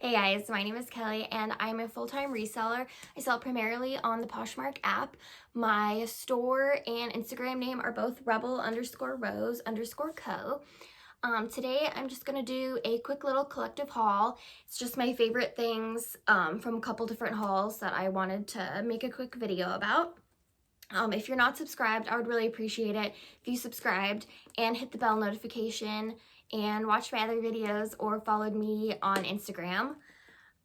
Hey guys, my name is Kelly and I'm a full-time reseller. I sell primarily on the Poshmark app. My store and Instagram name are both rebel_rose_co. Today I'm just gonna do a quick little collective haul. It's just my favorite things from a couple different hauls that I wanted to make a quick video about. If you're not subscribed, I would really appreciate it if you subscribed and hit the bell notification and watched my other videos or followed me on Instagram.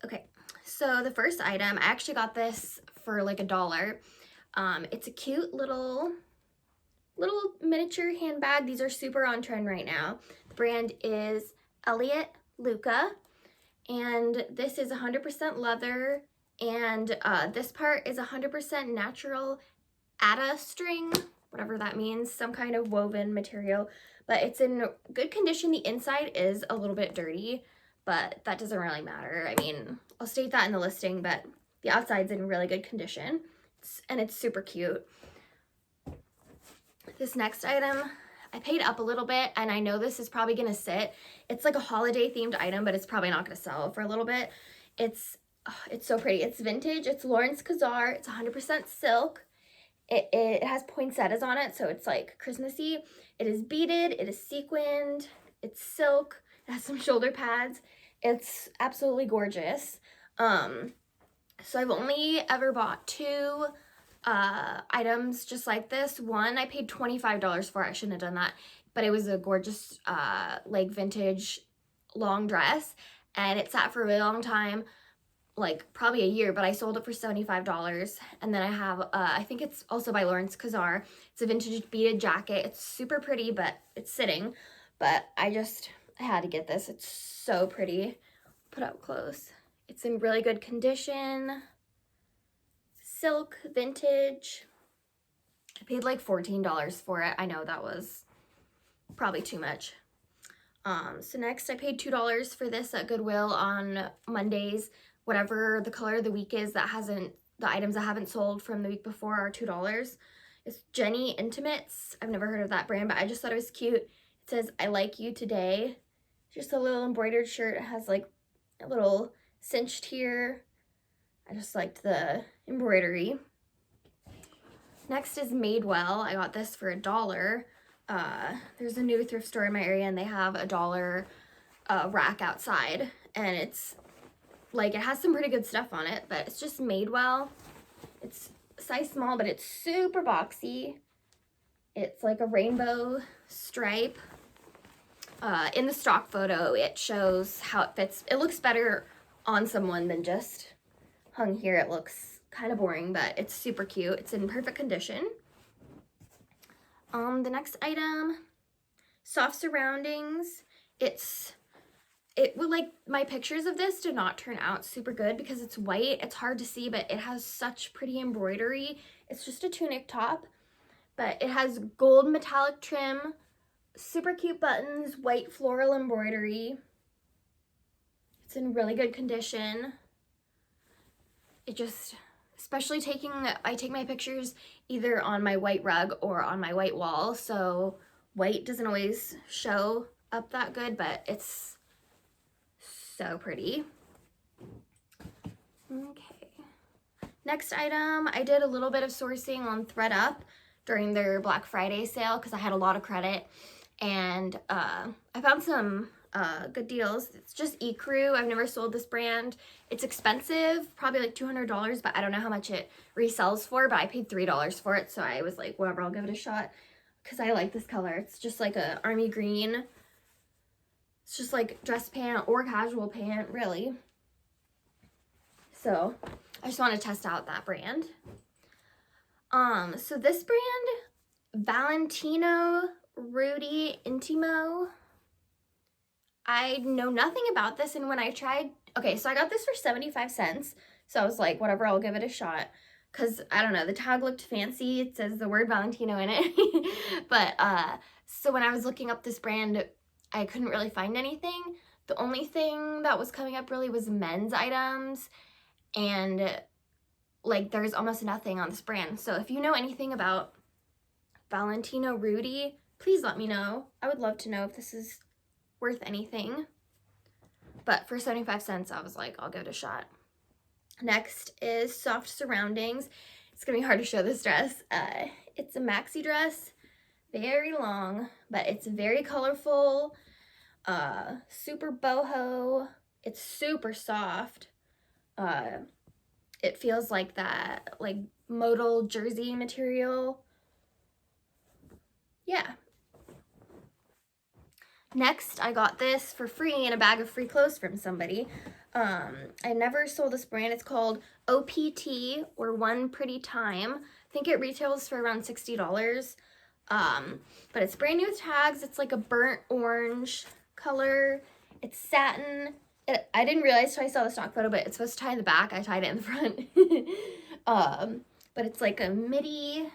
Okay, so the first item, I actually got this for like $1. It's a cute little miniature handbag. These are super on trend right now. The brand is Elliot Luca, and this is 100% leather, and this part is 100% natural atta string, whatever that means, some kind of woven material, but it's in good condition. The inside is a little bit dirty, but that doesn't really matter. I mean, I'll state that in the listing, but the outside's in really good condition, and it's super cute. This next item, I paid up a little bit, and I know this is probably gonna sit. It's like a holiday themed item, but it's probably not gonna sell for a little bit. It's so pretty. It's vintage. It's Lawrence Kazar. It's 100% silk. It has poinsettias on it, so it's like Christmassy. It is beaded, it is sequined, it's silk, it has some shoulder pads. It's absolutely gorgeous. So I've only ever bought two items just like this. One I paid $25 for. I shouldn't have done that, but it was a gorgeous like vintage long dress, and it sat for a really long time, like probably a year, but I sold it for $75. And then I have I think it's also by Lawrence Kazar. It's a vintage beaded jacket. It's super pretty, but it's sitting. But I had to get this. It's so pretty. Put up close. It's in really good condition. Silk, vintage. I paid like $14 for it. I know that was probably too much. So next I paid $2 for this at Goodwill on Mondays. Whatever the color of the week is the items that haven't sold from the week before are $2. It's Jenny Intimates. I've never heard of that brand, but I just thought it was cute. It says, "I like you today." Just a little embroidered shirt. It has like a little cinched here. I just liked the embroidery. Next is Madewell. I got this for $1. There's a new thrift store in my area, and they have $1 rack outside, and it's like, it has some pretty good stuff on it, but it's just Madewell. It's size small, but it's super boxy. It's like a rainbow stripe. In the stock photo, it shows how it fits. It looks better on someone than just hung here. It looks kind of boring, but it's super cute. It's in perfect condition. The next item, soft surroundings. My pictures of this did not turn out super good because it's white. It's hard to see, but it has such pretty embroidery. It's just a tunic top, but it has gold metallic trim, super cute buttons, white floral embroidery. It's in really good condition. Especially I take my pictures either on my white rug or on my white wall, so white doesn't always show up that good, but it's so pretty. Okay. Next item, I did a little bit of sourcing on ThredUp during their Black Friday sale because I had a lot of credit, and I found some good deals. It's just Ecru. I've never sold this brand. It's expensive, probably like $200, but I don't know how much it resells for, but I paid $3 for it, so I was like, whatever, I'll give it a shot because I like this color. It's just like a army green. It's just like dress pant or casual pant, really. So I just want to test out that brand. So this brand, Valentino Rudy Intimo, I know nothing about this, and when I tried, okay, so I got this for 75 cents, so I was like, whatever, I'll give it a shot, because, I don't know, the tag looked fancy. It says the word Valentino in it, but, so when I was looking up this brand, I couldn't really find anything. The only thing that was coming up really was men's items, and like there's almost nothing on this brand. So if you know anything about Valentino Rudy, please let me know. I would love to know if this is worth anything. but for 75 cents, I was like, I'll give it a shot. Next is Soft Surroundings. It's gonna be hard to show this dress. It's a maxi dress, very long, but it's very colorful, super boho. It's super soft. It feels like that, like modal jersey material. Yeah. Next, I got this for free in a bag of free clothes from somebody. I never sold this brand. It's called OPT, or One Pretty Time. I think it retails for around $60. But it's brand new with tags. It's like a burnt orange color. It's satin. I didn't realize till I saw the stock photo, but it's supposed to tie in the back. I tied it in the front. But it's like a midi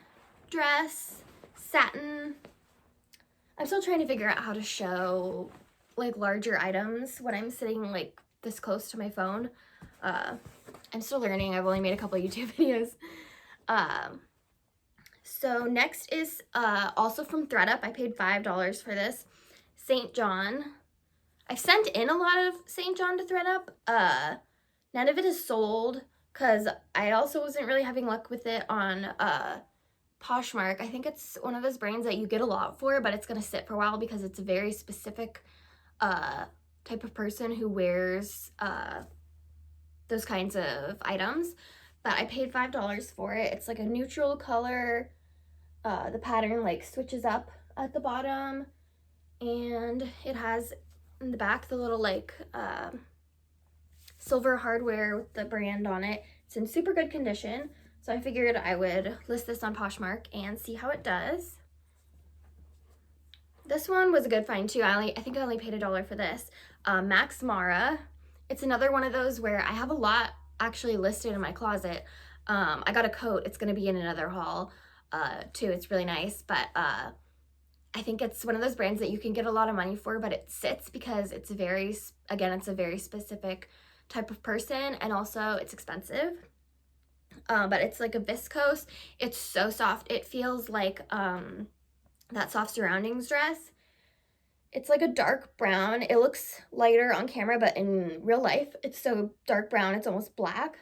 dress, satin. I'm still trying to figure out how to show like larger items when I'm sitting like this close to my phone. I'm still learning. I've only made a couple YouTube videos. So next is also from ThredUp. I paid $5 for this. St. John. I've sent in a lot of St. John to ThredUp. None of it is sold because I also wasn't really having luck with it on Poshmark. I think it's one of those brands that you get a lot for, but it's going to sit for a while because it's a very specific type of person who wears those kinds of items. But I paid $5 for it. It's like a neutral color. The pattern like switches up at the bottom, and it has in the back the little like silver hardware with the brand on it. It's in super good condition. So I figured I would list this on Poshmark and see how it does. This one was a good find too. I think I only paid $1 for this. Max Mara. It's another one of those where I have a lot actually listed in my closet. I got a coat. It's going to be in another haul too. It's really nice, but I think it's one of those brands that you can get a lot of money for, but it sits because it's very, again, it's a very specific type of person, and also it's expensive. But it's like a viscose. It's so soft. It feels like that Soft Surroundings dress. It's like a dark brown. It looks lighter on camera, but in real life, it's so dark brown, it's almost black.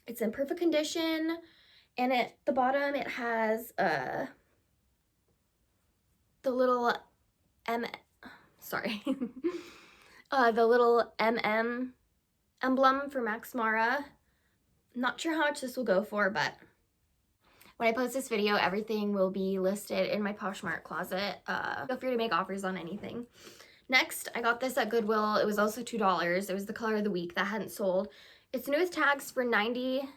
It's in perfect condition, and at the bottom, it has the little the little emblem for Max Mara. Not sure how much this will go for, but when I post this video, everything will be listed in my Poshmark closet. Feel free to make offers on anything. Next, I got this at Goodwill. It was also $2. It was the color of the week that hadn't sold. It's new with tags for $90.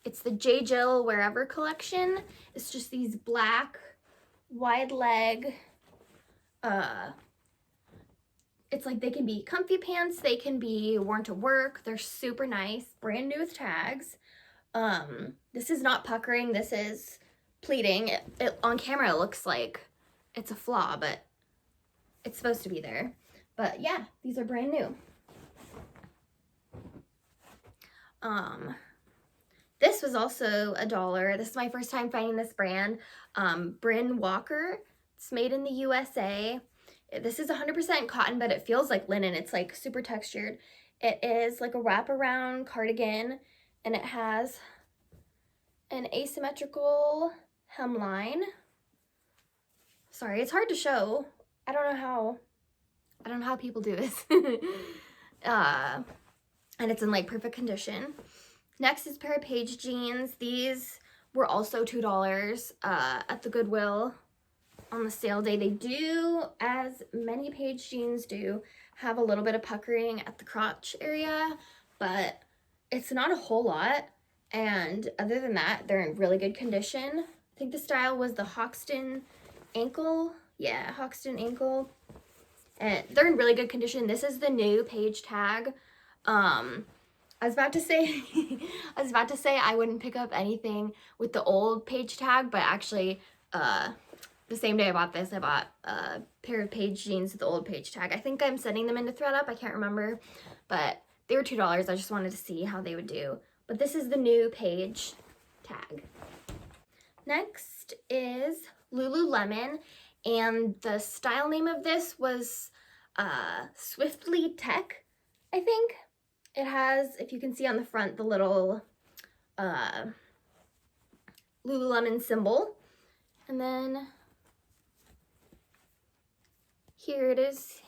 It's the J. Jill Wherever collection. It's just these black, wide leg, it's like they can be comfy pants, they can be worn to work. They're super nice, brand new with tags. This is not puckering, this is pleating. It on camera it looks like it's a flaw, but it's supposed to be there. But yeah, these are brand new. This was also $1. This is my first time finding this brand. Bryn Walker. It's made in the USA. This is 100% cotton, but it feels like linen. It's like super textured. It is like a wraparound cardigan, and it has an asymmetrical hemline. Sorry, it's hard to show. I don't know how people do this. And it's in like perfect condition. Next is a pair of Paige jeans. These were also $2 at the Goodwill on the sale day. They do, as many Paige jeans do, have a little bit of puckering at the crotch area, but it's not a whole lot. And other than that, they're in really good condition. I think the style was the Hoxton ankle. Yeah, Hoxton ankle. And they're in really good condition. This is the new Paige tag. I was about to say I wouldn't pick up anything with the old Paige tag, but actually the same day I bought this, I bought a pair of Paige jeans with the old Paige tag. I think I'm sending them into ThredUp. I can't remember, but they were $2. I just wanted to see how they would do. But this is the new Paige tag. Next is Lululemon, and the style name of this was Swiftly Tech, I think. It has, if you can see on the front, the little Lululemon symbol. And then here it is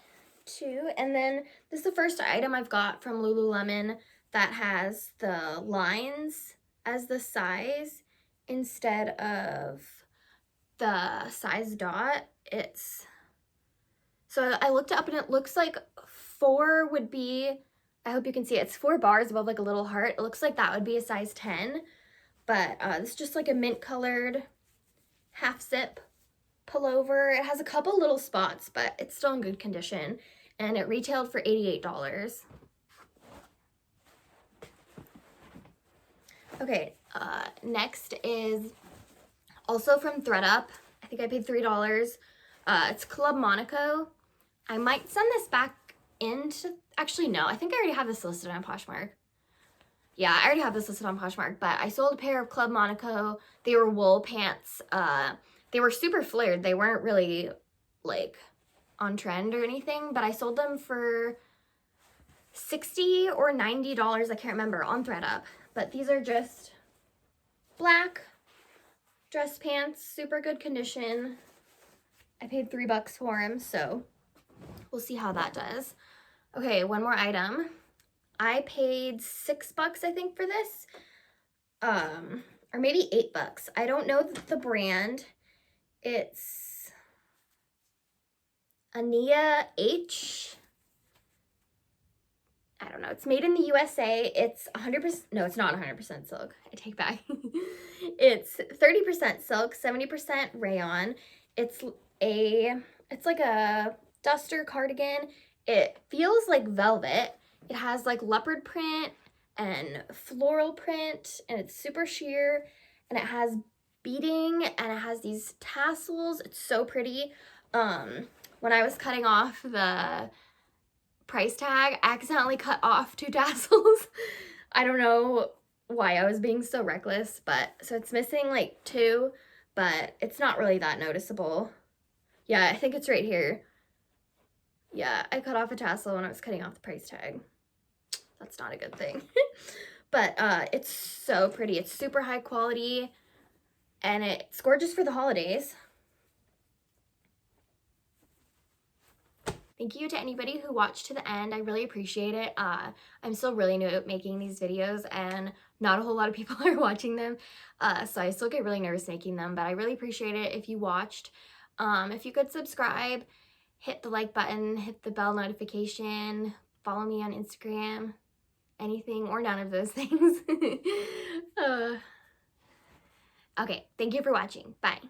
too. And then this is the first item I've got from Lululemon that has the lines as the size instead of the size dot. So I looked it up and it looks like 4 would be, I hope you can see it, it's 4 bars above like a little heart. It looks like that would be a size 10, but this is just like a mint colored half zip pullover. It has a couple little spots, but it's still in good condition, and it retailed for $88. Okay, next is also from ThredUp. I think I paid $3. It's Club Monaco. I might send this back into, actually no, I think I already have this listed on Poshmark. Yeah, I already have this listed on Poshmark, but I sold a pair of Club Monaco. They were wool pants. They were super flared. They weren't really like on trend or anything, but I sold them for $60 or $90, I can't remember, on ThredUp. But these are just black dress pants, super good condition. I paid $3 for them, so we'll see how that does. Okay, one more item. I paid $6, I think, for this, or maybe $8. I don't know the brand. It's Ania H. I don't know. It's made in the USA. It's 100%, no, it's not 100% silk. I take back. It's 30% silk, 70% rayon. It's like a duster cardigan. It feels like velvet. It has like leopard print and floral print, and it's super sheer, and it has beading, and it has these tassels. It's so pretty. When I was cutting off the price tag, I accidentally cut off 2 tassels. I don't know why I was being so reckless, but so it's missing like 2, but it's not really that noticeable. Yeah, I think it's right here. Yeah, I cut off a tassel when I was cutting off the price tag. That's not a good thing. But it's so pretty. It's super high quality, and it's gorgeous for the holidays. Thank you to anybody who watched to the end. I really appreciate it. I'm still really new at making these videos, and not a whole lot of people are watching them. So I still get really nervous making them, but I really appreciate it if you watched. If you could subscribe, hit the like button, hit the bell notification, follow me on Instagram, anything or none of those things. Okay, thank you for watching. Bye.